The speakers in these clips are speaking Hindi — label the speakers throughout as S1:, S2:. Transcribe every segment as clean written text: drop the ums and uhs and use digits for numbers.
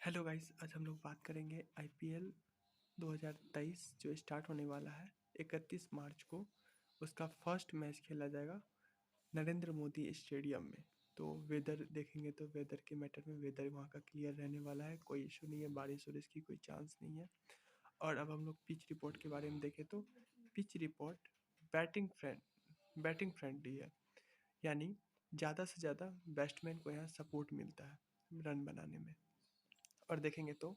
S1: हेलो गाइस, आज हम लोग बात करेंगे आईपीएल 2023 जो स्टार्ट होने वाला है 31 मार्च को। उसका फर्स्ट मैच खेला जाएगा नरेंद्र मोदी स्टेडियम में। तो वेदर देखेंगे तो वेदर के मैटर में वेदर वहाँ का क्लियर रहने वाला है, कोई इशू नहीं है, बारिश वारिश की कोई चांस नहीं है। और अब हम लोग पिच रिपोर्ट के बारे में देखें तो पिच रिपोर्ट बैटिंग फ्रेंडली है, यानी ज़्यादा से ज़्यादा बैट्समैन को यहाँ सपोर्ट मिलता है रन बनाने में। और देखेंगे तो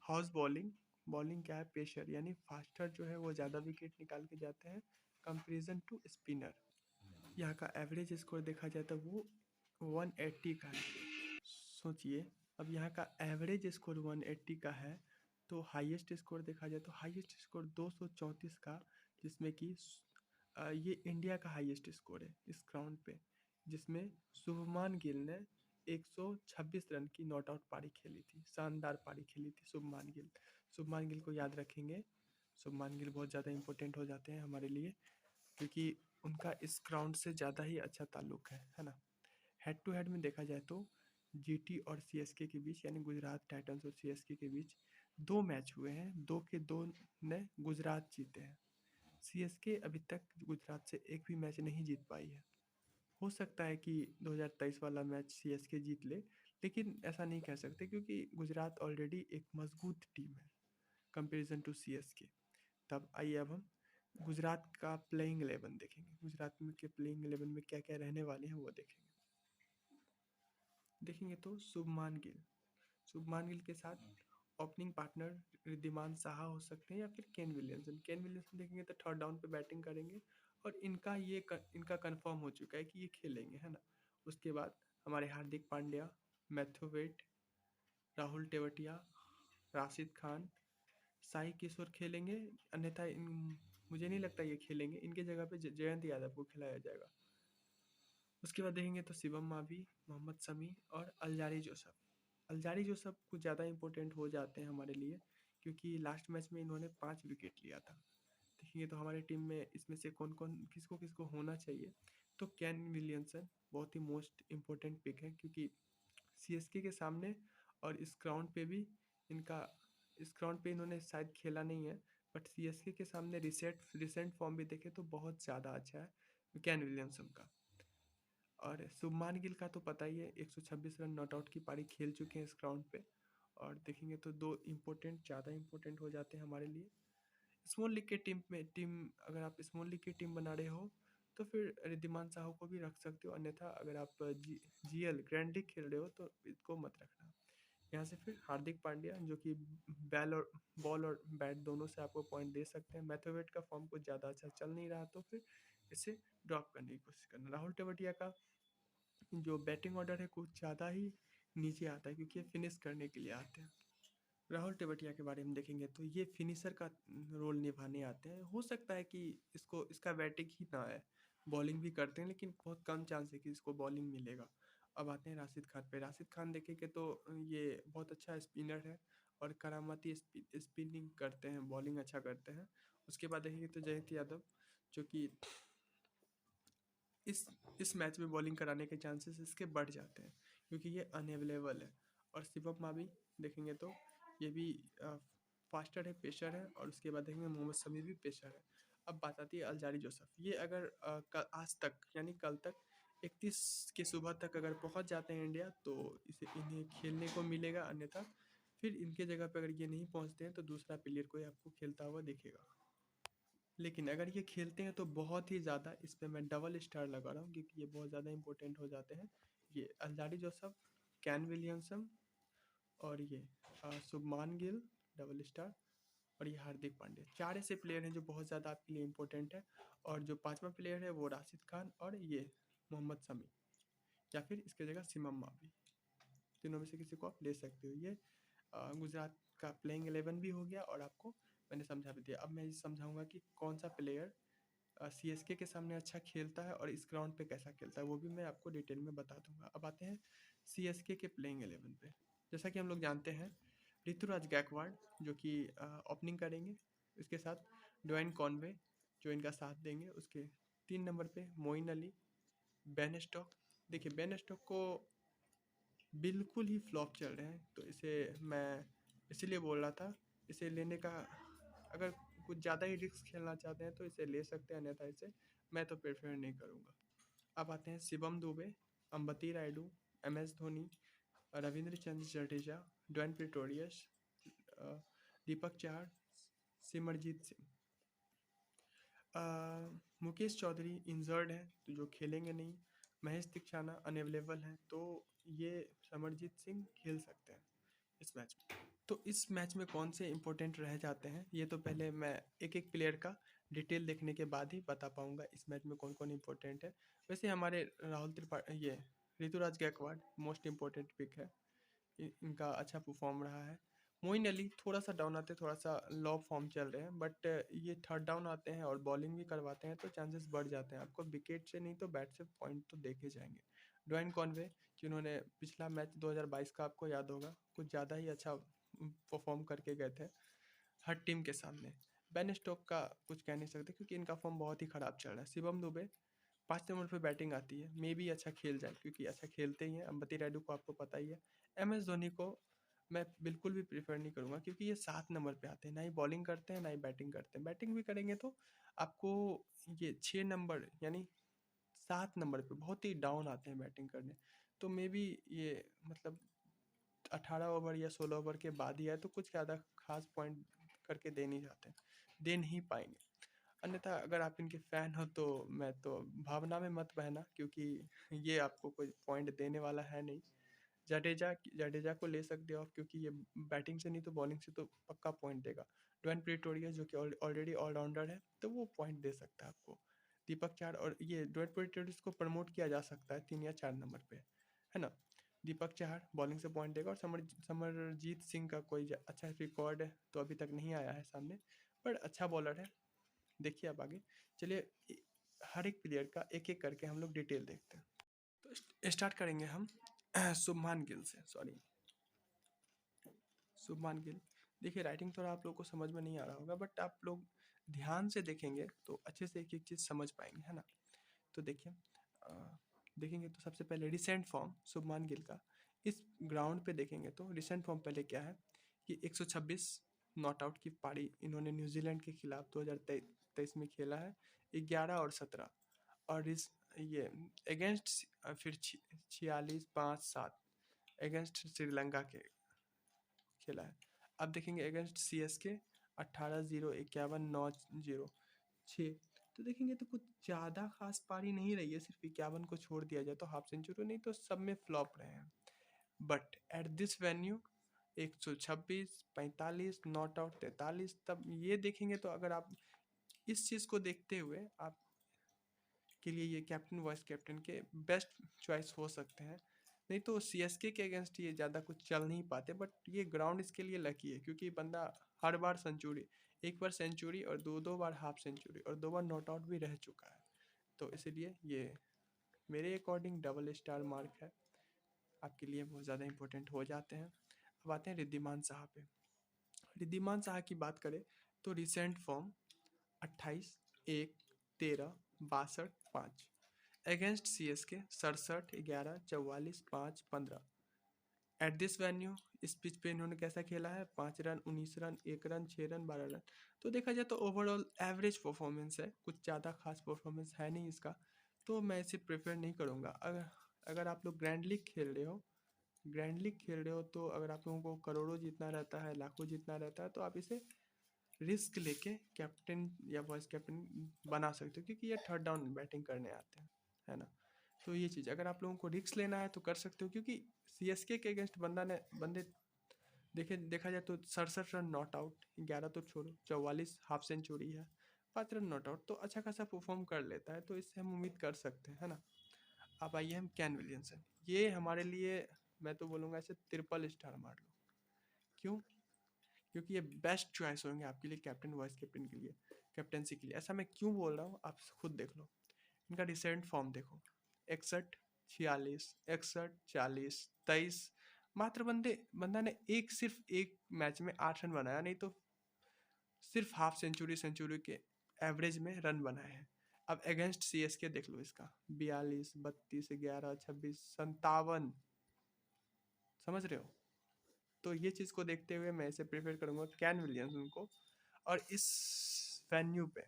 S1: हाउस बॉलिंग बॉलिंग क्या है, पेशर यानी फास्टर जो है वो ज़्यादा विकेट निकाल के जाते हैं कंपेरिजन टू स्पिनर। यहाँ का एवरेज स्कोर देखा जाए तो वो 180 का है। सोचिए, अब यहाँ का एवरेज स्कोर 180 का है तो हाईएस्ट स्कोर देखा जाए तो हाईएस्ट स्कोर 234 का, जिसमें कि ये इंडिया का हाईएस्ट स्कोर है इस ग्राउंड पे, जिसमें शुभमान गिल ने 126 रन की नॉट आउट पारी खेली थी। शानदार पारी खेली थी शुभमान गिल को याद रखेंगे। शुभमान गिल बहुत ज़्यादा इंपॉर्टेंट हो जाते हैं हमारे लिए, क्योंकि उनका इस ग्राउंड से ज़्यादा ही अच्छा ताल्लुक है ना। हेड टू हेड में देखा जाए तो जीटी और सीएसके के बीच, यानी गुजरात टाइटंस और सीएसके के बीच 2 मैच हुए हैं, 2 के 2 ने गुजरात जीते हैं। सीएसके अभी तक गुजरात से एक भी मैच नहीं जीत पाई है। हो सकता है कि 2023 वाला मैच सीएसके जीत ले, लेकिन ऐसा नहीं कह सकते क्योंकि गुजरात ऑलरेडी एक मजबूत टीम है कंपैरिजन टू सीएसके। तब आइए अब हम गुजरात का प्लेइंग 11 देखेंगे। गुजरात में के प्लेइंग 11 में क्या क्या रहने वाले हैं वो देखेंगे। देखेंगे तो शुभमान गिल के साथ ओपनिंग पार्टनर रिद्धिमान साहा हो सकते हैं या फिर केन विलियमसन देखेंगे तो थर्ड डाउन पे बैटिंग करेंगे। और इनका कंफर्म हो चुका है कि ये खेलेंगे, है ना। उसके बाद हमारे हार्दिक पांड्या, मैथ्यू वेड, राहुल टेवटिया, राशिद खान, साई किशोर खेलेंगे। अन्यथा मुझे नहीं लगता ये खेलेंगे, इनके जगह पे जयंत यादव को खिलाया जाएगा। उसके बाद देखेंगे तो शिवम मावी, मोहम्मद शमी और अल्जारी जोसफ कुछ ज़्यादा इंपॉर्टेंट हो जाते हैं हमारे लिए, क्योंकि लास्ट मैच में इन्होंने 5 विकेट लिया था। देखेंगे तो हमारे टीम में इसमें से कौन कौन किसको किसको होना चाहिए, तो कैन विलियमसन बहुत ही मोस्ट इम्पोर्टेंट पिक है, क्योंकि सीएसके के सामने और इस ग्राउंड पे भी इनका इस ग्राउंड पे इन्होंने शायद खेला नहीं है, बट सीएसके के सामने रिसेंट फॉर्म भी देखे तो बहुत ज़्यादा अच्छा है कैन विलियमसन का। और शुभमान गिल का तो पता ही है, 126 रन नॉट आउट की पारी खेल चुके हैं इस ग्राउंड पे। और देखेंगे तो दो ज़्यादा इम्पोर्टेंट हो जाते हैं हमारे लिए स्मॉल लीग के टीम। अगर आप स्मॉल लीग की टीम बना रहे हो तो फिर रिद्धिमान साहू को भी रख सकते हो, अन्यथा अगर आप जीएल ग्रैंड लीग खेल रहे हो तो इसको मत रखना। यहाँ से फिर हार्दिक पांड्या जो कि बॉल और बैट दोनों से आपको पॉइंट दे सकते हैं। मैथ्यूवेट का फॉर्म कुछ ज़्यादा अच्छा चल नहीं रहा तो फिर इसे ड्रॉप करने की कोशिश करना। राहुल टेवटिया का जो बैटिंग ऑर्डर है कुछ ज़्यादा ही नीचे आता है, क्योंकि ये फिनिश करने के लिए आते हैं। राहुल टेवटिया के बारे में देखेंगे तो ये फिनिशर का रोल निभाने आते हैं। हो सकता है कि इसका बैटिंग ही ना आए, बॉलिंग भी करते हैं, लेकिन बहुत कम चांस है कि इसको बॉलिंग मिलेगा। अब आते हैं राशिद खान पे। राशिद खान देखेंगे तो ये बहुत अच्छा स्पिनर है और करामाती स्पिनिंग करते हैं, बॉलिंग अच्छा करते हैं। उसके बाद देखेंगे तो जयंत यादव, जो कि इस इस मैच में बॉलिंग कराने के चांसेस इसके बढ़ जाते हैं, क्योंकि ये अनअवेलेबल है। और शिवम मावी देखेंगे तो ये भी फास्टर है, पेशर है। और उसके बाद देखेंगे मोहम्मद शमी भी पेशर है। अब बात आती है अल्जारी जोसफ। ये अगर आज तक यानी कल तक 31 की सुबह तक अगर पहुंच जाते हैं इंडिया तो इन्हें खेलने को मिलेगा, अन्यथा फिर इनके जगह पर अगर ये नहीं पहुंचते हैं तो दूसरा प्लेयर कोई आपको खेलता हुआ दिखेगा। लेकिन अगर ये खेलते हैं तो बहुत ही ज़्यादा इस पे मैं डबल स्टार लगा रहा हूँ, क्योंकि ये बहुत ज़्यादा इंपॉर्टेंट हो जाते हैं। ये अल्जारी जोसफ, कैन विलियमसन और ये शुभमान गिल डबल स्टार, और ये हार्दिक पांड्या, 4 ऐसे प्लेयर हैं जो बहुत ज़्यादा आपके लिए इंपॉर्टेंट है। और जो 5वां प्लेयर है वो राशिद खान और ये मोहम्मद शमी, या फिर इसके जगह सिमम मावी, तीनों में से किसी को आप ले सकते हो। ये गुजरात का प्लेइंग 11 भी हो गया और आपको मैंने समझा भी दिया। अब मैं ये समझाऊंगा कि कौन सा प्लेयर सीएसके के सामने अच्छा खेलता है और इस ग्राउंड पे कैसा खेलता है, वो भी मैं आपको डिटेल में बता दूंगा। अब आते हैं सीएसके के प्लेइंग 11 पे। जैसा कि हम लोग जानते हैं, ऋतुराज गायकवाड़ जो कि ओपनिंग करेंगे, इसके साथ ड्वेन कॉनवे जो इनका साथ देंगे। उसके 3 नंबर पे मोइन अली, बेन स्टॉक। देखिए बेन स्टॉक को बिल्कुल ही फ्लॉप चल रहे हैं। तो इसे मैं इसीलिए बोल रहा था, इसे लेने का अगर कुछ ज़्यादा ही रिस्क खेलना चाहते हैं तो इसे ले सकते हैं, अन्यथा इसे मैं तो प्रेफर नहीं करूँगा। अब आते हैं शिवम दुबे, अंबती रायडू, MS धोनी, रविंद्र चंद्र Jadeja, Dwaine Pretorius, Deepak Chahar, Simarjeet Singh. Mukesh Chaudhary injured हैं तो जो खेलेंगे नहीं। महेश दीक्षाना अनअवेलेबल हैं, तो ये समरजीत सिंह खेल सकते हैं इस मैच में। तो इस मैच में कौन से इंपॉर्टेंट रह जाते हैं, ये तो पहले मैं एक एक प्लेयर का डिटेल देखने के बाद ही बता पाऊंगा इस मैच में कौन कौन इंपॉर्टेंट है। वैसे हमारे राहुल त्रिपाठी, ये Ruturaj Gaikwad most important pick है, इनका अच्छा परफॉर्म रहा है। मोइन अली थोड़ा सा डाउन आते हैं, थोड़ा सा लो फॉर्म चल रहे हैं, बट ये थर्ड डाउन आते हैं और बॉलिंग भी करवाते हैं तो चांसेस बढ़ जाते हैं। आपको विकेट से नहीं तो बैट से पॉइंट तो देखे जाएंगे। ड्वेन कॉनवे, जिन्होंने पिछला मैच 2022 का आपको याद होगा कुछ ज़्यादा ही अच्छा परफॉर्म करके गए थे हर टीम के सामने। बेन स्टोक का कुछ कह नहीं सकते क्योंकि इनका फॉर्म बहुत ही ख़राब चल रहा है। शिवम दुबे 5 नंबर पे बैटिंग आती है, मे भी अच्छा खेल जाए क्योंकि अच्छा खेलते ही हैं। अंबती रायडू को आपको पता ही है। MS धोनी को मैं बिल्कुल भी प्रीफर नहीं करूँगा क्योंकि ये 7 नंबर पे आते हैं, ना ही बॉलिंग करते हैं ना ही बैटिंग करते हैं। बैटिंग भी करेंगे तो आपको ये 6 नंबर यानी 7 नंबर पे बहुत ही डाउन आते हैं बैटिंग करने। तो मे बी ये मतलब 18 ओवर या 16 ओवर के बाद ही आए तो कुछ ज़्यादा खास पॉइंट करके दे नहीं जाते, दे नहीं पाएंगे। अन्यथा अगर आप इनके फ़ैन हो तो मैं तो भावना में मत बहना क्योंकि ये आपको कोई पॉइंट देने वाला है नहीं। जडेजा को ले सकते हो आप क्योंकि ये बैटिंग से नहीं तो बॉलिंग से तो पक्का पॉइंट देगा। ड्वेन प्रिटोरियस जो कि ऑलरेडी ऑलराउंडर है तो वो पॉइंट दे सकता है आपको। दीपक चार और ये ड्वेन प्रिटोरियस को प्रमोट किया जा सकता है 3 या 4 नंबर पे, है ना। दीपक चाहर बॉलिंग से पॉइंट देगा और समरजीत सिंह का कोई अच्छा रिकॉर्ड है तो अभी तक नहीं आया है सामने, पर अच्छा बॉलर है। देखिए आप आगे चलिए, हर एक प्लेयर का एक एक करके हम लोग डिटेल देखते हैं। तो स्टार्ट करेंगे हम शुभमान गिल से, सॉरी शुभमान गिल। देखिए राइटिंग थोड़ा आप लोग को समझ में नहीं आ रहा होगा, बट आप लोग ध्यान से देखेंगे तो अच्छे से एक एक चीज़ समझ पाएंगे, है ना। तो देखिए देखेंगे तो सबसे पहले रिसेंट फॉर्म शुभमान गिल का इस ग्राउंड पे देखेंगे तो रिसेंट फॉर्म पहले क्या है कि 126 नॉट आउट की पारी इन्होंने न्यूजीलैंड के खिलाफ 2023 में खेला है, 11 और 17। और इस ये अगेंस्ट फिर 46-5-7 अगेंस्ट श्रीलंका के खेला है। अब देखेंगे अगेंस्ट CSK 18-0, 51-9-0 तो देखेंगे तो कुछ ज़्यादा खास पारी नहीं रही है, सिर्फ 51 को छोड़ दिया जाए तो हाफ सेंचुरी, नहीं तो सब में फ्लॉप रहे हैं। But at this venue 126, 45 not out 43, तब ये देखेंगे तो अगर आप इस चीज़ को देखते हुए आप के लिए ये कैप्टन वाइस कैप्टन के बेस्ट चॉइस हो सकते हैं। नहीं तो CSK के अगेंस्ट ये ज़्यादा कुछ चल नहीं पाते, बट ये ग्राउंड इसके लिए लकी है क्योंकि बंदा हर बार सेंचुरी, एक बार सेंचुरी और दो बार हाफ सेंचुरी और 2 बार नॉट आउट भी रह चुका है। तो इसीलिए ये मेरे अकॉर्डिंग डबल स्टार मार्क है, आपके लिए बहुत ज़्यादा इंपॉर्टेंट हो जाते हैं। अब आते हैं रिद्धिमान साहा पे। रिद्धिमान साहा की बात करें तो recent form 28-1-13-62-5 against CSK 67-11-44-5-15। At this venue इस पिच पे इन्होंने कैसा खेला है, 5 run 19 run 1 run 6 run 12 run. तो देखा जाए तो ओवरऑल एवरेज परफॉर्मेंस है, कुछ ज़्यादा खास परफॉर्मेंस है नहीं इसका, तो मैं इसे प्रेफर नहीं करूँगा। अगर आप लोग ग्रैंड लीग खेल रहे हो, तो अगर आप लोगों को करोड़ों जीतना रहता है, लाखों जीतना रहता है, तो आप इसे रिस्क लेके कैप्टन या वाइस कैप्टन बना सकते हो क्योंकि ये थर्ड डाउन बैटिंग करने आते हैं, है ना। तो ये चीज़ अगर आप लोगों को रिस्क लेना है तो कर सकते हो क्योंकि CSK के अगेंस्ट बंदे देखा जाए तो 67 रन नॉट आउट, 11 तो छोड़ो 44 हाफ सेंचुरी है, 5 रन नॉट आउट, तो अच्छा खासा परफॉर्म कर लेता है, तो इससे हम उम्मीद कर सकते हैं, है ना। अब आइए हम कैन विलियमसन, ये हमारे लिए मैं तो बोलूँगा ऐसे ट्रिपल स्टार मार लो। क्यों? क्योंकि ये बेस्ट चॉइस होंगे आपके लिए कैप्टन वाइस कैप्टन के लिए, कैप्टनसी के लिए। ऐसा मैं क्यों बोल रहा हूँ आप खुद देख लो, इनका रिसेंट फॉर्म देखो, 61-46, 61-40, 23। मात्र बंदा ने सिर्फ एक मैच में 8 रन बनाया, नहीं तो सिर्फ हाफ सेंचुरी के एवरेज में रन बनाए हैं। अब अगेंस्ट CSK देख लो इसका 42, 32, 11, 26, 57 समझ रहे हो? तो ये चीज़ को देखते हुए मैं इसे प्रेफर करूँगा कैन विलियमसन को। और इस वेन्यू पे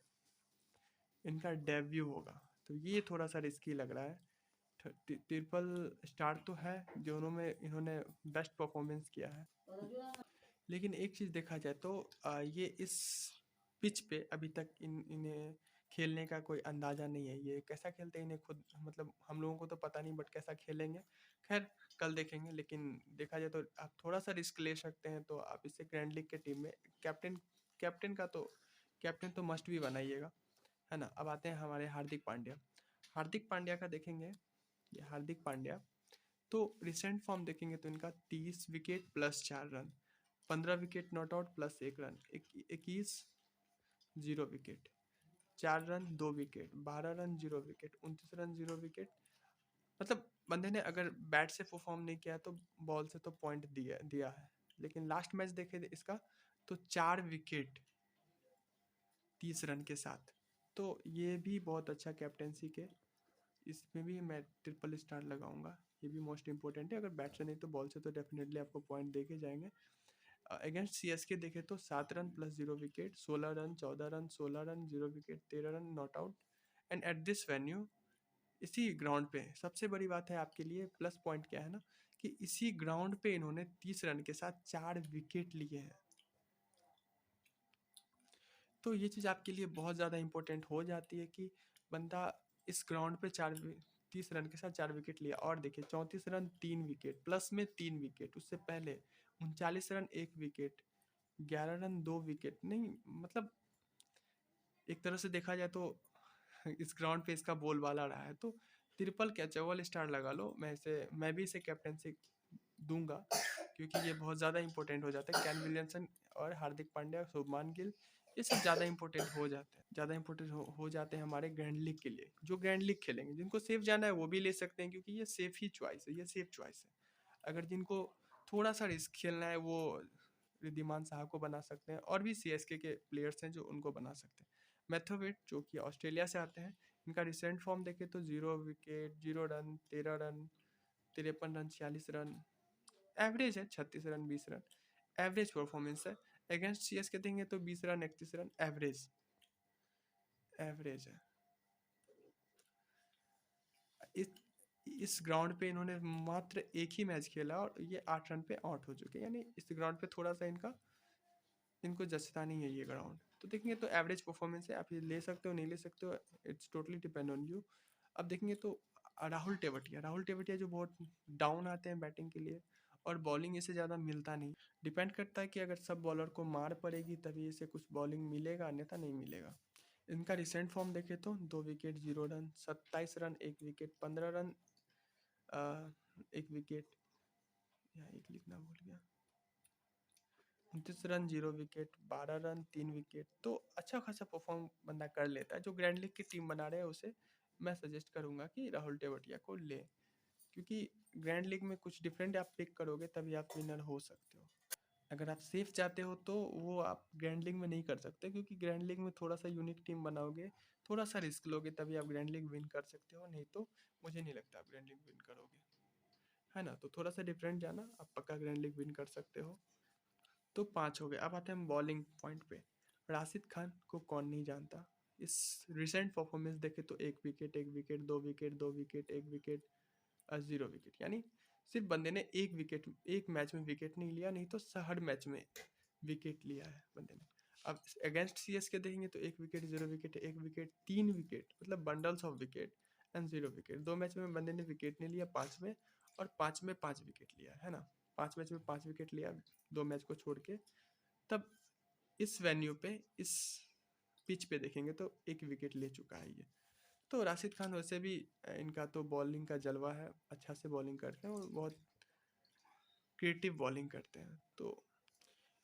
S1: इनका डेब्यू होगा, तो ये थोड़ा सा रिस्की लग रहा है। ट्रिपल स्टार तो है, दोनों में इन्होंने बेस्ट परफॉर्मेंस किया है, लेकिन एक चीज़ देखा जाए तो ये इस पिच पे अभी तक इन्हें खेलने का कोई अंदाज़ा नहीं है। ये कैसा खेलते हैं इन्हें खुद मतलब हम लोगों को तो पता नहीं, बट कैसा खेलेंगे खैर कल देखेंगे। लेकिन देखा जाए तो आप थोड़ा सा रिस्क ले सकते हैं, तो आप इसे ग्रैंड लीग के टीम में कैप्टन कैप्टन तो मस्ट भी बनाइएगा, है ना। अब आते हैं हमारे हार्दिक पांड्या का देखेंगे। ये हार्दिक पांड्या तो रिसेंट फॉर्म देखेंगे तो इनका 30 wicket plus 4 run, 15 wicket not out plus 1 run, 21 0 wicket, 4 run 2 wicket, 12 run 0 wicket, 29 run 0 wicket. मतलब बंदे ने अगर बैट से परफॉर्म नहीं किया तो बॉल से तो पॉइंट दिया दिया है। लेकिन लास्ट मैच देखे इसका तो 4 विकेट 30 रन के साथ, तो ये भी बहुत अच्छा कैप्टेंसी के। इसमें भी मैं ट्रिपल स्टार लगाऊंगा। ये भी मोस्ट इंपॉर्टेंट है, अगर बैट से नहीं तो बॉल से तो डेफिनेटली आपको पॉइंट देके जाएंगे। अगेंस्ट सीएसके देखे तो 7 run plus 0 wicket, 16 run, 14 run, 16 run 0 wicket, 13 run not out. And at this venue, इसी ग्राउंड पे सबसे बड़ी बात है आपके लिए प्लस पॉइंट क्या है ना, कि इसी ग्राउंड पे इन्होंने 30 रन के साथ 4 विकेट लिए हैं। तो ये चीज़ आपके लिए बहुत ज़्यादा इंपॉर्टेंट हो जाती है कि बंदा इस ग्राउंड पे 30 रन के साथ 4 विकेट लिया। और देखिए 34 रन 3 विकेट प्लस में 3 विकेट, उससे पहले 39 रन 1 विकेट, 11 रन 2 विकेट। नहीं मतलब एक तरह से देखा जाए तो इस ग्राउंड पे इसका बोलबाला रहा है। तो ट्रिपल क्या चौवल स्टार लगा लो, मैं भी इसे कैप्टनसी दूंगा, क्योंकि ये बहुत ज़्यादा इंपॉर्टेंट हो जाता है। कैन विलियमसन और हार्दिक पांड्या, शुभमान गिल, ये सब ज़्यादा इंपॉर्टेंट हो जाते हैं, ज़्यादा इंपॉर्टेंट हो जाते हैं हमारे ग्रैंड लीग के लिए। जो ग्रैंड लीग खेलेंगे, जिनको सेफ जाना है वो भी ले सकते हैं, क्योंकि ये सेफ ही चॉइस है, ये सेफ चॉइस है। अगर जिनको थोड़ा सा रिस्क खेलना है वो रिद्धिमान साहा को बना सकते हैं, और भी सीएसके के प्लेयर्स हैं जो उनको बना सकते हैं। मैथ्योविट जो कि ऑस्ट्रेलिया से आते हैं, इनका रिसेंट फॉर्म देखें तो 0 wicket, 0 run, 13 run, 53 run, 46 run, average है। 36 रन 20 रन एवरेज परफॉर्मेंस है। अगेंस्ट सीएस के देंगे तो 20 रन 31 रन एवरेज एवरेज है। इस इस ग्राउंड पे इन्होंने मात्र एक ही मैच खेला और ये 8 रन पे आउट हो चुके हैं, यानी इस ग्राउंड पे थोड़ा सा इनको जचता नहीं है ये ग्राउंड। तो देखेंगे तो एवरेज परफॉर्मेंस है, आप ये ले सकते हो नहीं ले सकते हो, it's totally depend on you. अब देखेंगे तो राहुल टेवटिया जो बहुत डाउन आते हैं बैटिंग के लिए, और बॉलिंग इसे ज़्यादा मिलता नहीं। डिपेंड करता है कि अगर सब बॉलर को मार पड़ेगी तभी इसे कुछ बॉलिंग मिलेगा, अन्यथा नहीं मिलेगा। इनका रिसेंट फॉर्म देखें तो 2 wicket 0 run, 27 run 1 wicket, 15 run 1 wicket, या एक लिखना भूल गया, 29 रन 0 विकेट, 12 रन 3 विकेट। तो अच्छा खासा परफॉर्म बंदा कर लेता है। जो ग्रैंड लीग की टीम बना रहे हैं उसे मैं सजेस्ट करूंगा कि राहुल टेवटिया को ले, क्योंकि ग्रैंड लीग में कुछ डिफरेंट आप पिक करोगे तभी आप विनर हो सकते हो। अगर आप सेफ चाहते हो तो वो आप ग्रैंड लीग में नहीं कर सकते, क्योंकि ग्रैंड लीग में थोड़ा सा यूनिक टीम बनाओगे, थोड़ा सा रिस्क लोगे, तभी आप ग्रैंड लीग विन कर सकते हो। नहीं तो मुझे नहीं लगता आप ग्रैंड लीग विन करोगे, है ना। तो थोड़ा सा डिफरेंट जाना, आप पक्का ग्रैंड लीग विन कर सकते हो। तो 5 हो गए। अब आते हैं हम बॉलिंग पॉइंट पे। राशिद खान को कौन नहीं जानता। इस रिसेंट परफॉर्मेंस देखे तो 1 wicket 1 wicket 2 wicket 2 wicket 1 wicket 0 wicket, यानी सिर्फ बंदे ने एक मैच में विकेट नहीं लिया, नहीं तो हर मैच में विकेट लिया है बंदे ने। अब अगेंस्ट सीएस के देखेंगे तो 1 विकेट 0 विकेट 1 विकेट 3 विकेट, मतलब bundles of wicket and 0 wicket. 2 match में बंदे ने विकेट नहीं लिया, 5 में, और 5 में 5 विकेट लिया, है ना। 5 मैच में 5 विकेट लिया, 2 मैच को छोड़ के। तब इस वेन्यू पे, इस पिच पे देखेंगे तो 1 विकेट ले चुका है ये। तो राशिद खान वैसे भी इनका तो बॉलिंग का जलवा है, अच्छा से बॉलिंग करते हैं और बहुत क्रिएटिव बॉलिंग करते हैं। तो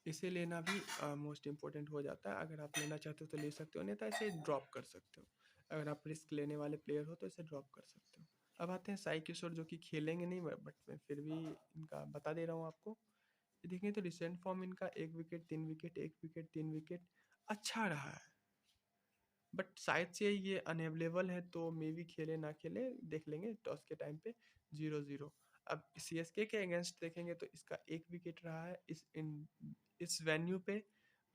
S1: इसे लेना भी मोस्ट इम्पोर्टेंट हो जाता है। अगर आप लेना चाहते हो तो ले सकते हो, नहीं तो ऐसे ड्रॉप कर सकते हो। अगर आप रिस्क लेने वाले प्लेयर हो तो इसे ड्रॉप कर सकते हो। अब आते हैं साई किशोर, जो कि खेलेंगे नहीं, बट मैं फिर भी इनका बता दे रहा हूँ आपको। ये देखें तो रिसेंट फॉर्म इनका 1 विकेट 3 विकेट 1 विकेट 3 विकेट अच्छा रहा है, बट शायद से ये अनअवेलेबल है, तो मे भी खेले ना खेले, देख लेंगे टॉस के टाइम पे। 0-0। अब सीएसके के अगेंस्ट देखेंगे तो इसका 1 विकेट रहा है इस वेन्यू पे।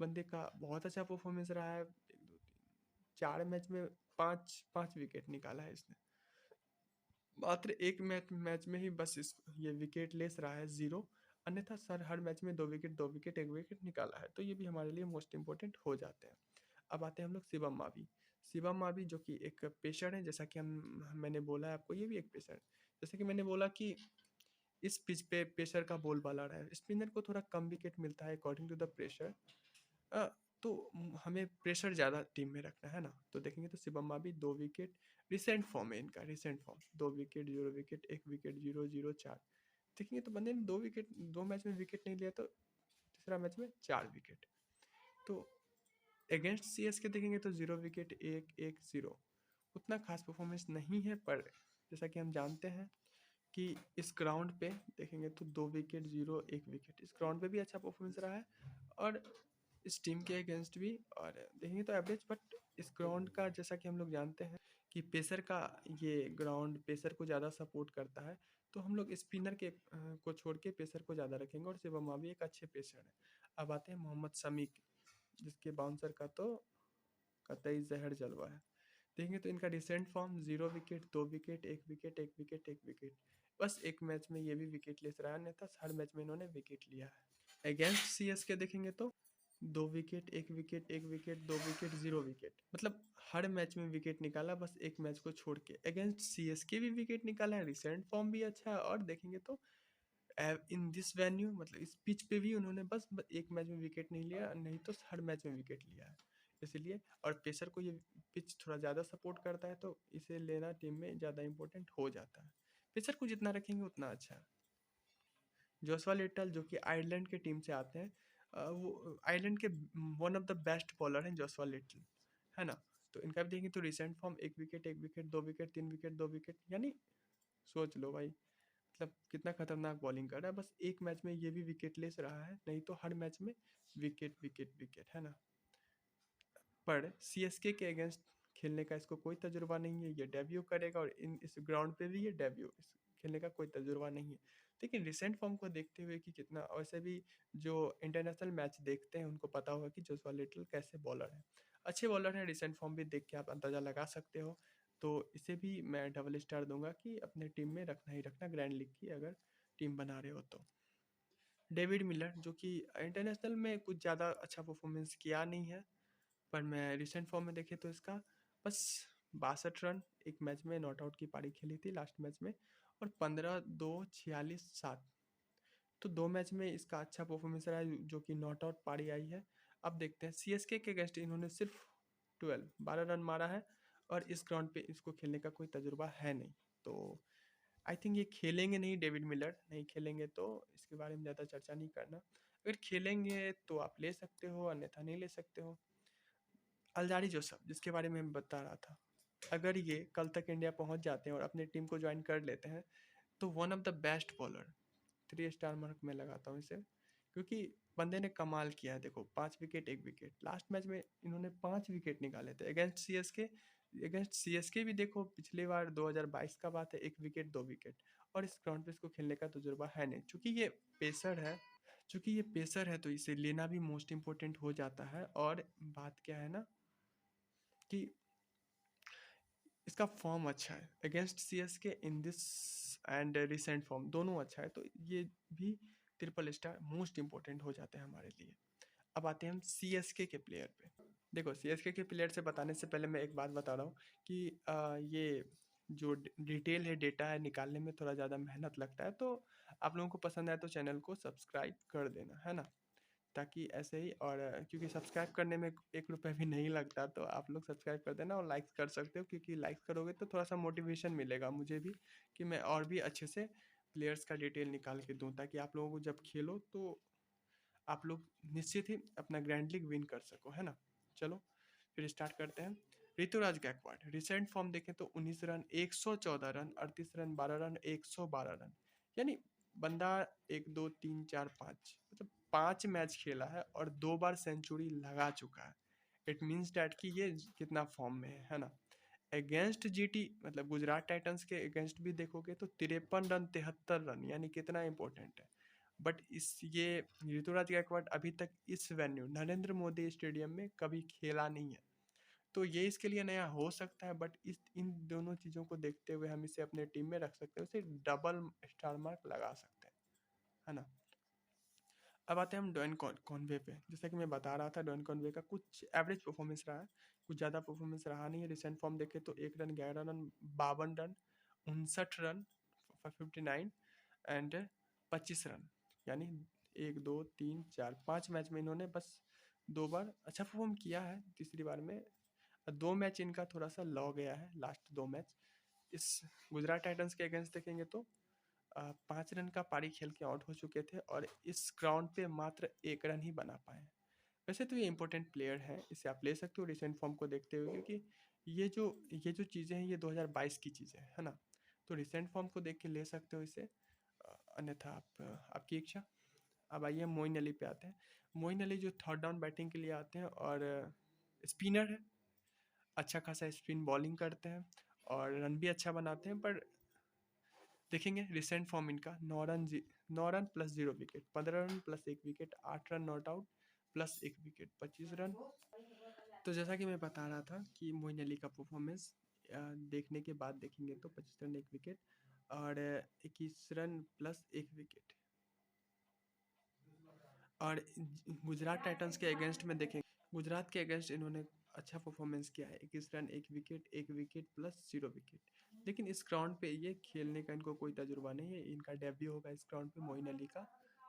S1: बंदे का बहुत अच्छा परफॉर्मेंस रहा है, 1 2 3 4 मैच में 5 विकेट निकाला है इसने। मात्र एक मैच में ही बस इस ये विकेट लेस रहा है 0, अन्यथा सर हर मैच में 2 विकेट 2 विकेट 1 विकेट निकाला है, तो ये भी हमारे लिए मोस्ट इंपॉर्टेंट हो जाते हैं। अब आते हैं हम लोग शिवम मावी। शिवम मावी जो कि एक पेसर है, जैसा कि मैंने बोला है आपको, ये भी एक पेसर है। जैसे कि मैंने बोला कि इस पिच पे पेसर का बोल बाला रहा है, स्पिनर को थोड़ा कम विकेट मिलता है अकॉर्डिंग टू द प्रेशर। तो हमें प्रेशर ज़्यादा टीम में रखना है ना, तो देखेंगे तो Shivam Mavi 2 wicket, recent form है इनका, recent form 2 wicket 0 wicket 1 wicket 0 0 4। देखेंगे तो बंदे ने 2 विकेट 2 मैच में विकेट नहीं लिया, तो तीसरा मैच में 4 विकेट। तो अगेंस्ट सीएसके देखेंगे तो 0 विकेट 1 1 0, उतना खास परफॉर्मेंस नहीं है, पर जैसा कि हम जानते हैं कि इस ग्राउंड पे देखेंगे तो 2 विकेट 0 1 विकेट, इस ग्राउंड पे भी अच्छा परफॉर्मेंस रहा है और इस टीम के अगेंस्ट भी। और देखेंगे तो एवरेज, बट इस ग्राउंड का जैसा कि हम लोग जानते हैं कि पेसर का ये ग्राउंड पेसर को ज़्यादा सपोर्ट करता है, तो हम लोग स्पिनर के को छोड़ के पेसर को ज़्यादा रखेंगे, और शिवम मावी एक अच्छे पेसर है। अब आते हैं मोहम्मद शमी, जिसके बाउंसर का तो कतई जहर जलवा है। देखेंगे तो इनका recent form 0 wicket 2 wicket 1 wicket 1 wicket 1 wicket, बस एक मैच में ये भी विकेट लेस रहा है, अन्यथा हर मैच में इन्होंने विकेट लिया है। अगेंस्ट सीएसके देखेंगे तो 2 wicket 1 wicket 1 wicket 2 wicket 0 wicket, मतलब हर मैच में विकेट निकाला, बस एक मैच को छोड़ के। अगेंस्ट सीएसके भी विकेट निकाला है, रिसेंट फॉर्म भी अच्छा है, और देखेंगे तो इन दिस वेन्यू, मतलब इस पिच पे भी उन्होंने बस एक मैच में विकेट नहीं लिया, नहीं तो हर मैच में विकेट लिया है, इसलिए। और पेसर को ये पिच थोड़ा ज़्यादा सपोर्ट करता है, तो इसे लेना टीम में ज़्यादा इंपॉर्टेंट हो जाता है। पेसर को जितना रखेंगे उतना अच्छा है। जोशुआ लिटल जो कि आयरलैंड के टीम से आते हैं, वो आयरलैंड के one of the best bowler हैं जोशुआ लिटल, है ना। तो इनका भी देखेंगे तो recent form 1 wicket 1 wicket 2 wicket 3 wicket 2 wicket, यानी सोच लो भाई, मतलब कितना खतरनाक बॉलिंग कर रहा है। बस एक मैच में ये भी विकेट लेस रहा है, नहीं तो हर मैच में विकेट विकेट विकेट, है ना। पर सीएसके के अगेंस्ट खेलने का इसको कोई तजुर्बा नहीं है, ये डेब्यू करेगा, और इस ग्राउंड पे भी ये डेब्यू खेलने का कोई तजुर्बा नहीं है। लेकिन रिसेंट फॉर्म को देखते हुए कि कितना, वैसे भी जो इंटरनेशनल मैच देखते हैं उनको पता होगा कि जोशुआ लिटल कैसे बॉलर है, अच्छे बॉलर हैं। रिसेंट फॉर्म भी देख के आप अंदाज़ा लगा सकते हो, तो इसे भी मैं डबल स्टार दूंगा कि अपने टीम में रखना ही रखना, ग्रैंड लीग की अगर टीम बना रहे हो तो। डेविड मिलर जो कि इंटरनेशनल में कुछ ज़्यादा अच्छा परफॉर्मेंस किया नहीं है, पर मैं रिसेंट फॉर्म में देखे तो इसका बस 62 रन एक मैच में नॉट आउट की पारी खेली थी लास्ट मैच में, और 15 2 46 7, तो 2 मैच में इसका अच्छा परफॉर्मेंस रहा है, जो कि नॉट आउट पारी आई है। अब देखते हैं सीएसके के अगेंस्ट इन्होंने सिर्फ 12 रन मारा है, और इस ग्राउंड पे इसको खेलने का कोई तजुर्बा है नहीं, तो आई थिंक ये खेलेंगे नहीं। डेविड मिलर नहीं खेलेंगे, तो इसके बारे में ज़्यादा चर्चा नहीं करना। अगर खेलेंगे तो आप ले सकते हो, अन्यथा नहीं ले सकते हो। अल्जारी जोसफ, जिसके बारे में मैं बता रहा था, अगर ये कल तक इंडिया पहुंच जाते हैं और अपनी टीम को ज्वाइन कर लेते हैं, तो one of the best bowler, 3 star mark में लगाता हूँ इसे, क्योंकि बंदे ने कमाल किया है। देखो 5 विकेट 1 विकेट, लास्ट मैच में इन्होंने 5 विकेट निकाले थे अगेंस्ट सीएसके। अगेंस्ट सीएसके भी देखो पिछली बार 2022 का बात है, 1 विकेट 2 विकेट, और इस ग्राउंड पे इसको खेलने का तजुर्बा है नहीं। चूंकि ये पेसर है तो इसे लेना भी मोस्ट इम्पोर्टेंट हो जाता है। और बात क्या है ना कि इसका फॉर्म अच्छा है against CSK in this and recent form, दोनों अच्छा है, तो ये भी ट्रिपल स्टार मोस्ट इंपॉर्टेंट हो जाते हैं हमारे लिए। अब आते हैं हम सीएसके के प्लेयर पे। देखो सीएसके के प्लेयर से बताने से पहले मैं एक बात बता रहा हूँ कि ये जो डिटेल है, डेटा है, निकालने में थोड़ा ज़्यादा मेहनत लगता है, तो आप लोगों को पसंद आए तो चैनल को सब्सक्राइब कर देना, है ना, ताकि ऐसे ही। और क्योंकि सब्सक्राइब करने में 1 रुपये भी नहीं लगता, तो आप लोग सब्सक्राइब कर देना और लाइक्स कर सकते हो, क्योंकि लाइक्स करोगे तो थोड़ा सा मोटिवेशन मिलेगा मुझे भी, कि मैं और भी अच्छे से प्लेयर्स का डिटेल निकाल के दूँ, ताकि आप लोगों को जब खेलो तो आप लोग निश्चित ही अपना ग्रैंड लीग विन कर सको, है ना। चलो फिर स्टार्ट करते हैं। ऋतुराज गायकवाड़ रिसेंट फॉर्म देखें तो 19 run 114 run 38 run 12 run 112 run, यानी बंदा 1 2 3 4 5, मतलब 5 मैच खेला है और 2 बार सेंचुरी लगा चुका है। इट मीन्स डैट कि ये कितना फॉर्म में है ना। अगेंस्ट जीटी मतलब गुजरात टाइटंस के अगेंस्ट भी देखोगे तो 53 रन 73 रन, यानी कितना इंपॉर्टेंट है। बट इस ये ऋतुराज गायकवाड़ अभी तक इस वेन्यू नरेंद्र मोदी स्टेडियम में कभी खेला नहीं है, तो ये इसके लिए नया हो सकता है। बट इस इन दोनों चीज़ों को देखते हुए हम इसे अपने टीम में रख सकते हैं, उसे डबल स्टार मार्क लगा सकते हैं, है ना। अब आते हैं हम डोन कॉनवे पे। जैसा कि मैं बता रहा था, डोन कॉनवे का कुछ एवरेज परफॉर्मेंस रहा है, कुछ ज़्यादा परफॉर्मेंस रहा नहीं है। रिसेंट फॉर्म देखें तो 1 run 11 run 52 run 59 run 59 and 25 run, यानी 1 2 3 4 5 मैच में इन्होंने बस 2 बार अच्छा परफॉर्म किया है। तीसरी बार में 2 मैच इनका थोड़ा सा लॉ गया है, लास्ट 2 मैच। इस गुजरात टाइटंस के अगेंस्ट देखेंगे तो 5 रन का पारी खेल के आउट हो चुके थे और इस ग्राउंड पे मात्र 1 रन ही बना पाए हैं। वैसे तो ये इंपॉर्टेंट प्लेयर है, इसे आप ले सकते हो रिसेंट फॉर्म को देखते हुए, क्योंकि ये जो चीज़ें हैं ये 2022 की चीज़ें हैं, है ना। तो रिसेंट फॉर्म को देख के ले सकते हो इसे, अन्यथा आपकी इच्छा। अब आइए मोइन अली पे आते हैं। मोइन अली जो थर्ड डाउन बैटिंग के लिए आते हैं और स्पिनर है, अच्छा खासा स्पिन बॉलिंग करते हैं और रन भी अच्छा बनाते हैं। पर देखेंगे रिसेंट फॉर्म इनका 9 run plus 0 wicket, 15 run plus 1 wicket, 8 run not out plus 1 wicket, 25 run. तो जैसा कि मैं बता रहा था कि मोइन अली का परफॉर्मेंस देखने के बाद देखेंगे तो 25 रन 1 विकेट और 21 रन प्लस 1 विकेट। और गुजरात टाइटंस के अगेंस्ट में देखेंगे, गुजरात के अगेंस्ट इन्होंने अच्छा परफॉर्मेंस किया है, 21 रन 1 विकेट प्लस 0 विकेट। लेकिन इस ग्राउंड पे ये खेलने का इनको कोई तजुर्बा नहीं है, इनका डेब्यू होगा इस ग्राउंड पे मोइन अली का,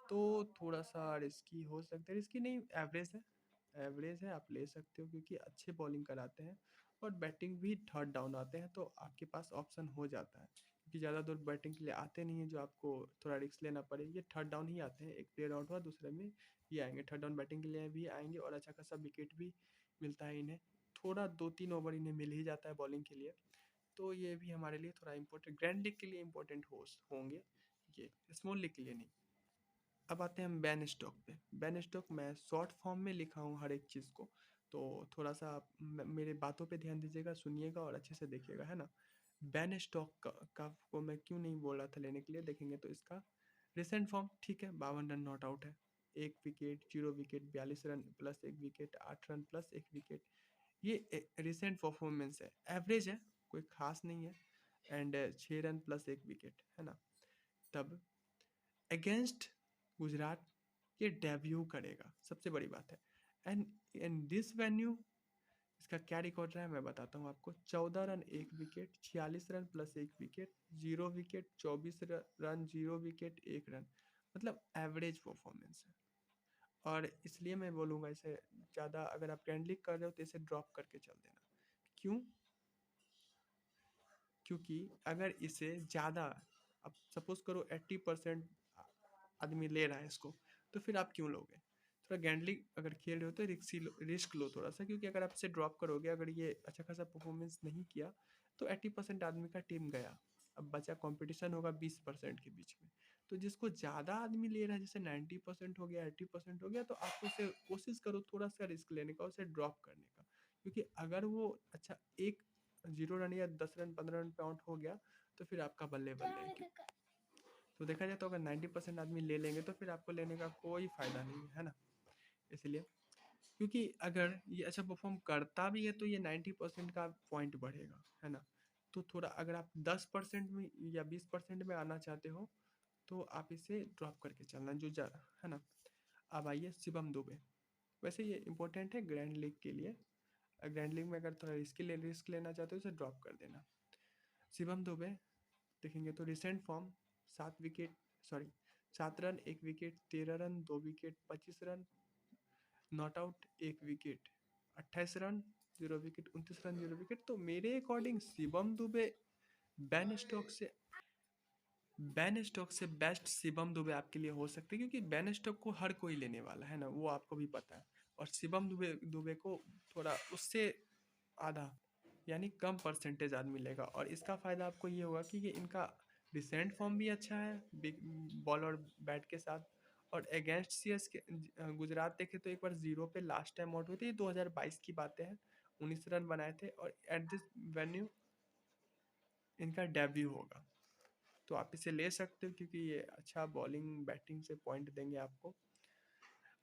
S1: तो थोड़ा सा रिस्की हो सकता है। रिस्की नहीं, एवरेज है, एवरेज है, आप ले सकते हो क्योंकि अच्छे बॉलिंग कराते हैं और बैटिंग भी थर्ड डाउन आते हैं, तो आपके पास ऑप्शन हो जाता है, क्योंकि ज़्यादा दूर बैटिंग के लिए आते नहीं है जो आपको थोड़ा रिस्क लेना पड़े। ये थर्ड डाउन ही आते हैं, एक प्लेयर आउट हुआ दूसरे में ये आएंगे, थर्ड डाउन बैटिंग के लिए भी आएंगे और अच्छा खासा विकेट भी मिलता है इन्हें। थोड़ा 2-3 ओवर इन्हें मिल ही जाता है बॉलिंग के लिए, तो ये भी हमारे लिए थोड़ा इंपॉर्टेंट, ग्रैंड लीग के लिए इंपॉर्टेंट होंगे, ये स्मॉल लीग के लिए नहीं। अब आते हैं हम बैन स्टॉक पे। बैन स्टॉक मैं शॉर्ट फॉर्म में लिखा हूँ हर एक चीज़ को, तो थोड़ा सा आप मेरे बातों पे ध्यान दीजिएगा, सुनिएगा और अच्छे से देखिएगा, है ना। बैन स्टॉक का को मैं क्यों नहीं बोल रहा था लेने के लिए, देखेंगे तो इसका रिसेंट फॉर्म ठीक है, 52 रन नॉट आउट है, 1 wicket 0 wicket, 42 run plus 1 wicket, 8 run plus 1 wicket. ये रिसेंट परफॉर्मेंस है, एवरेज है, कोई खास नहीं है। एंड 6 रन प्लस 1 विकेट, है ना। तब अगेंस्ट गुजरात ये डेब्यू करेगा, सबसे बड़ी बात है। एंड इन दिस वेन्यू इसका क्या रिकॉर्ड रहा है मैं बताता हूँ आपको। 14 run 1 wicket, 46 run plus 1 wicket, 0 wicket, 24 run 0 wicket 1 run, मतलब एवरेज परफॉर्मेंस है। और इसलिए मैं बोलूँगा इसे ज़्यादा, अगर आप ग्रैंड लीग कर रहे हो तो इसे ड्रॉप करके चल देना। क्यों? क्योंकि अगर इसे ज़्यादा, अब सपोज करो 80% आदमी ले रहा है इसको, तो फिर आप क्यों लोगे? थोड़ा गैंडली अगर खेल रहे हो तो रिस्क लो थोड़ा सा, क्योंकि अगर आप इसे ड्रॉप करोगे, अगर ये अच्छा खासा परफॉर्मेंस नहीं किया तो 80% आदमी का टीम गया। अब बचा कंपटीशन होगा 20% के बीच में, तो जिसको ज़्यादा आदमी ले रहा है, जैसे 90% हो गया 80% हो गया, तो आप उसे कोशिश करो थोड़ा सा रिस्क लेने का, उसे ड्रॉप करने का। क्योंकि अगर वो अच्छा एक 0 रन या 10 रन 15 रन पे आउट हो गया तो फिर आपका बल्ले बल्ले है। तो देखा जाए तो अगर 90% आदमी ले लेंगे तो फिर आपको लेने का कोई फ़ायदा नहीं है ना। इसलिए, क्योंकि अगर ये अच्छा परफॉर्म करता भी है तो ये 90% का पॉइंट बढ़ेगा, है ना। तो थोड़ा अगर आप 10% में या 20% में आना चाहते हो तो आप इसे ड्रॉप करके चलना, जो जा, है ना। अब आइए शिवम दुबे। वैसे ये इंपॉर्टेंट है ग्रैंड लीग के लिए, ग्रैंड लीग में अगर थोड़ा रिस्क लेना चाहते हो इसे ड्रॉप कर देना। शिवम दुबे देखेंगे तो recent form 7 wicket, sorry 7 run 1 wicket, 13 run 2 wicket, 25 run not out 1 wicket, 28 run 0 wicket, 29 run 0 wicket. तो मेरे according Shivam Dubey ban stock से बेस्ट शिवम दुबे आपके लिए हो सकते हैं, क्योंकि बैन स्टॉक को हर कोई लेने वाला है ना, वो आपको भी पता है। और शिवम दुबे दुबे को थोड़ा उससे आधा, यानी कम परसेंटेज आदमी लेगा, और इसका फ़ायदा आपको ये होगा कि ये इनका रिसेंट फॉर्म भी अच्छा है बिग बॉल और बैट के साथ। और अगेंस्ट सीएस के गुजरात देखे तो एक बार 0 पे लास्ट टाइम आउट हुए थे, ये 2022 की बातें हैं, 19 रन बनाए थे और एट दिस वेन्यू इनका डेब्यू होगा। तो आप इसे ले सकते हो क्योंकि ये अच्छा बॉलिंग बैटिंग से पॉइंट देंगे आपको।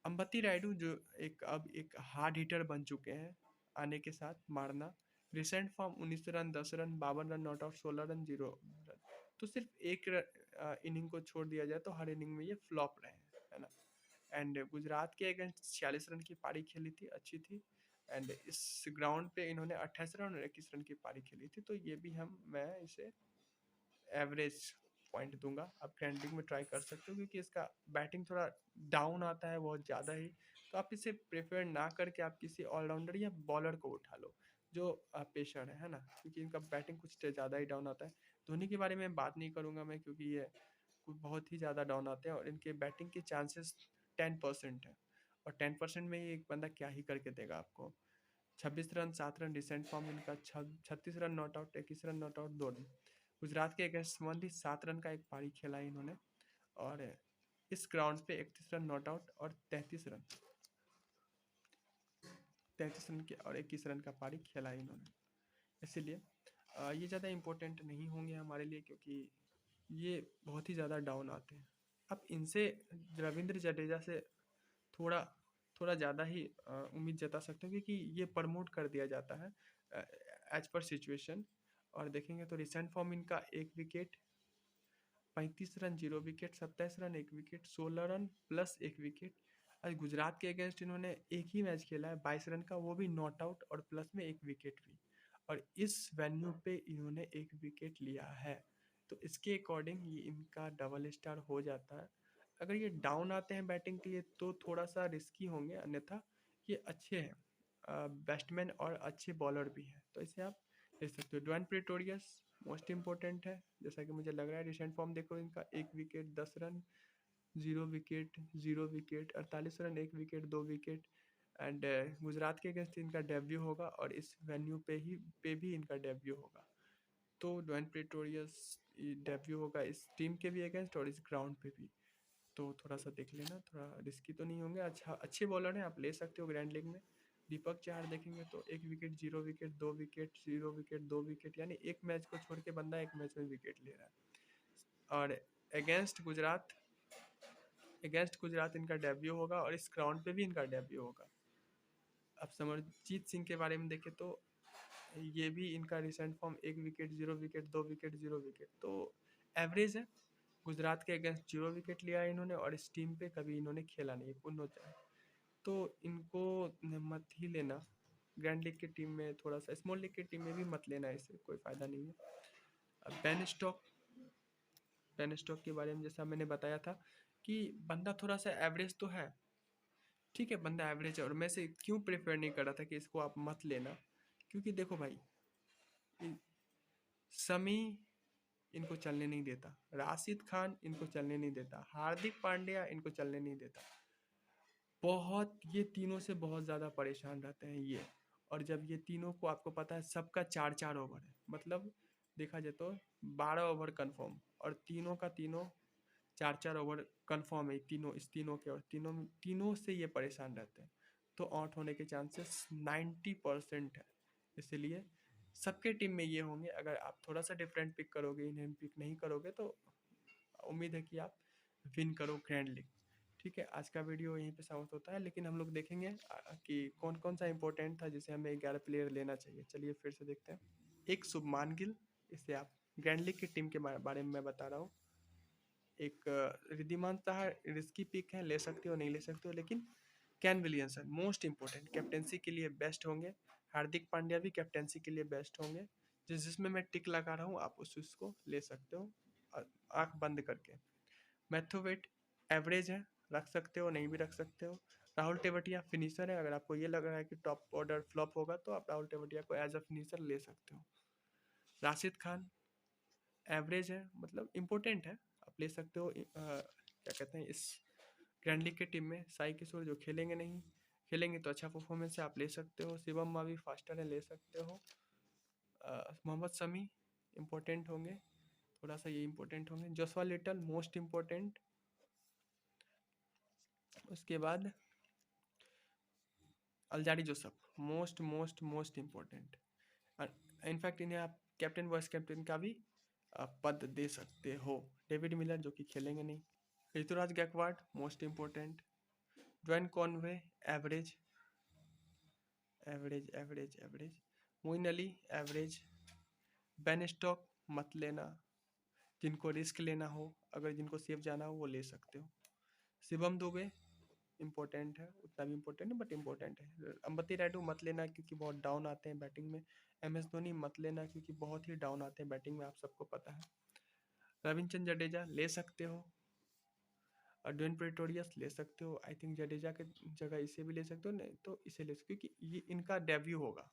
S1: अंबती रायडू जो अब एक हार्ड हिटर बन चुके हैं आने के साथ, मारना recent form 19 run, 10 run, 52 run not out, 16 run, 0 run. तो सिर्फ एक इनिंग को छोड़ दिया जाए तो हर इनिंग में ये फ्लॉप रहे हैं, है ना। एंड गुजरात के अगेंस्ट 46 रन की पारी खेली थी, अच्छी थी। एंड इस ग्राउंड पे इन्होंने 28 रन और 21 रन की पारी खेली थी, तो ये भी मैं इसे एवरेज पॉइंट दूंगा। आप ग्रैंड में ट्राई कर सकते हो क्योंकि इसका बैटिंग थोड़ा डाउन आता है बहुत ज़्यादा ही, तो आप इसे प्रेफर ना करके आप किसी ऑलराउंडर या बॉलर को उठा लो जो पेशर है ना, क्योंकि इनका बैटिंग कुछ ज़्यादा ही डाउन आता है। धोनी के बारे में बात नहीं करूँगा मैं क्योंकि ये कुछ बहुत ही ज़्यादा डाउन आते हैं और इनके बैटिंग के चांसेस 10% है, और 10% में ही एक बंदा क्या ही करके देगा आपको। 26 रन, 7 रन रिसेंट फॉर्म इनका, 36 run not out, 21 run not out, 2 run. Gujarat के अगेंस्ट ओनली 7 रन का एक पारी खेला है इन्होंने, और इस ग्राउंड पे 31 रन नॉट आउट और 33 रन के और 21 रन का पारी खेला है इन्होंने। इसीलिए ये ज़्यादा इम्पोर्टेंट नहीं होंगे हमारे लिए क्योंकि ये बहुत ही ज़्यादा डाउन आते हैं। अब इनसे रविंद्र जडेजा से थोड़ा थोड़ा ज़्यादा ही उम्मीद जता सकते हैं क्योंकि ये प्रमोट कर दिया जाता है एज पर सिचुएशन। और देखेंगे तो रिसेंट फॉर्म इनका 1 wicket, 35 run 0 wicket, 27 run 1 wicket, 16 run plus 1 wicket. आज गुजरात के अगेंस्ट इन्होंने एक ही मैच खेला है 22 रन का, वो भी नॉट आउट और प्लस में 1 विकेट भी, और इस वेन्यू पे इन्होंने 1 विकेट लिया है। तो इसके अकॉर्डिंग ये इनका डबल स्टार हो जाता है। अगर ये डाउन आते हैं बैटिंग के लिए तो थोड़ा सा रिस्की होंगे, अन्यथा ये अच्छे हैं बैट्समैन और अच्छे बॉलर भी हैं, तो इसे आप ले सकते हो। ड्वेन प्रेटोरियस मोस्ट इंपॉर्टेंट है, जैसा कि मुझे लग रहा है। रिसेंट फॉर्म देखो इनका, 1 wicket, 10 run, 0 wicket, 0 wicket, 48 run, 1 wicket, 2 wicket. And Gujarat के अगेंस्ट इनका डेब्यू होगा और इस वेन्यू पे भी इनका डेब्यू होगा। तो ड्वेन प्रेटोरियस डेब्यू होगा इस टीम के भी अगेंस्ट और इस ग्राउंड पे भी, तो थोड़ा सा देख लेना, थोड़ा रिस्की तो नहीं होंगे। अच्छा, अच्छे बॉलर हैं, आप ले सकते हो ग्रैंड लीग में। दीपक चाहर देखेंगे तो 1 wicket, 0 wicket, 2 wicket, 0 wicket, 2 wicket, यानी एक मैच को छोड़ के बंदा एक मैच में विकेट ले रहा है। और अगेंस्ट गुजरात इनका डेब्यू होगा और इस ग्राउंड पे भी इनका डेब्यू होगा। अब समरजीत सिंह के बारे में देखें तो ये भी इनका recent form 1 wicket, 0 wicket, 2 wicket, 0 wicket, तो एवरेज है। गुजरात के अगेंस्ट 0 विकेट लिया है इन्होंने और इस टीम पे कभी इन्होंने खेला नहीं, पुनोचा, तो इनको मत ही लेना। ग्रैंड लीग की टीम में थोड़ा सा, स्मॉल लीग की टीम में भी मत लेना, इससे कोई फ़ायदा नहीं है। अब बेन स्टॉक के बारे में जैसा मैंने बताया था कि बंदा थोड़ा सा एवरेज तो है, ठीक है, बंदा एवरेज है, और मैं से क्यों प्रेफर नहीं कर रहा था कि इसको आप मत लेना, क्योंकि देखो भाई, समी इनको चलने नहीं देता, राशिद खान इनको चलने नहीं देता, हार्दिक पांड्या इनको चलने नहीं देता। बहुत, ये तीनों से बहुत ज़्यादा परेशान रहते हैं ये। और जब ये तीनों को, आपको पता है सबका 4-4 ओवर है, मतलब देखा जाए तो 12 ओवर कन्फर्म, और तीनों का तीनों 4-4 ओवर कन्फर्म है तीनों, इस तीनों के, और तीनों से ये परेशान रहते हैं। तो आउट होने के चांसेस 90% है। इसलिए सबके टीम में ये होंगे। अगर आप थोड़ा सा डिफरेंट पिक करोगे, इन्हें पिक नहीं करोगे, तो उम्मीद है कि आप विन करो ग्रैंड लीग। ठीक है, आज का वीडियो यहीं पे समाप्त होता है, लेकिन हम लोग देखेंगे कि कौन कौन सा इंपॉर्टेंट था जिसे हमें 11 प्लेयर लेना चाहिए। चलिए फिर से देखते हैं। एक शुभमान गिल, इसे आप ग्रैंड लीग की टीम के बारे में मैं बता रहा हूँ। एक रिद्धिमान साहा रिस्की पिक है, ले सकते हो नहीं ले सकते हो, लेकिन can Williamson most important, captaincy के लिए बेस्ट होंगे। हार्दिक पांड्या भी कैप्टेंसी के लिए बेस्ट होंगे। जिसमें मैं टिक लगा रहा हूँ आप उसको ले सकते हो आँख बंद करके। मैथ्यूवेट एवरेज है, रख सकते हो नहीं भी रख सकते हो। राहुल टेवटिया फिनिशर है, अगर आपको ये लग रहा है कि टॉप ऑर्डर फ्लॉप होगा तो आप राहुल टेवटिया को एज अ फिनिशर ले सकते हो। राशिद खान एवरेज है, मतलब इम्पोर्टेंट है, आप ले सकते हो। क्या कहते हैं, इस ग्रैंड लीग की टीम में साई किशोर जो खेलेंगे नहीं, खेलेंगे तो अच्छा परफॉर्मेंस है, आप ले सकते हो। शिवम मावी फास्टर है, ले सकते हो। मोहम्मद शमी इम्पोर्टेंट होंगे, थोड़ा सा ये इम्पोर्टेंट होंगे। Joshua little most important. उसके बाद Alzarri Joseph, most most most important. In fact इन्हें आप कैप्टन वाइस कैप्टन का भी पद दे सकते हो। डेविड मिलर जो कि खेलेंगे नहीं। Ruturaj Gaikwad most important. Devon Conway average average average average. Moeen Ali average. Ben Stokes मत लेना, जिनको रिस्क लेना हो, अगर जिनको सेफ जाना हो वो ले सकते हो। शिवम दुबे इम्पोर्टेंट है, उतना भी इम्पोर्टेंट है बट इम्पोर्टेंट है। अंबती रायडू मत लेना क्योंकि बहुत डाउन आते हैं बैटिंग में। MS धोनी मत लेना क्योंकि बहुत ही डाउन आते हैं बैटिंग में, आप सबको पता है। रविचंद्र जडेजा ले सकते हो, और ड्वेन प्रेटोरियस ले सकते हो। आई थिंक जडेजा के जगह इसे भी ले सकते हो, नहीं तो इसे ले सकते हो क्योंकि ये इनका डेब्यू होगा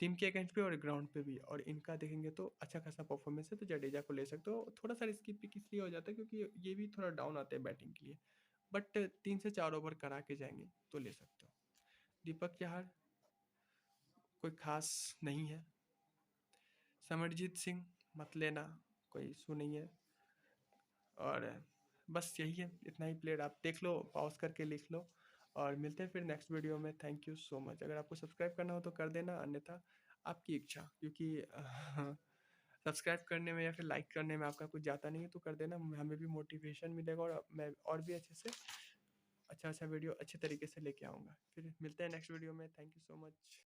S1: टीम के अगेंस्ट पे और ग्राउंड पे भी, और इनका देखेंगे तो अच्छा खासा परफॉर्मेंस है, तो जडेजा को ले सकते हो। थोड़ा सा रिस्की पिक इसलिए हो जाता है क्योंकि ये भी थोड़ा डाउन आते हैं बैटिंग के लिए, बट 3 से 4 ओवर करा के जाएंगे तो ले सकते हो। दीपक चहर कोई खास नहीं है। समरजीत सिंह मत लेना, कोई इशू नहीं है। और बस यही है, इतना ही प्लेयर आप देख लो, पॉज करके लिख लो, और मिलते हैं फिर नेक्स्ट वीडियो में। Thank you so much. अगर आपको सब्सक्राइब करना हो तो कर देना, अन्यथा आपकी इच्छा, क्योंकि सब्सक्राइब करने में या फिर लाइक करने में आपका कुछ जाता नहीं है, तो कर देना, हमें भी मोटिवेशन मिलेगा और मैं और भी अच्छे से अच्छा अच्छा वीडियो अच्छे तरीके से लेके आऊँगा। फिर मिलते हैं नेक्स्ट वीडियो में। Thank you so much.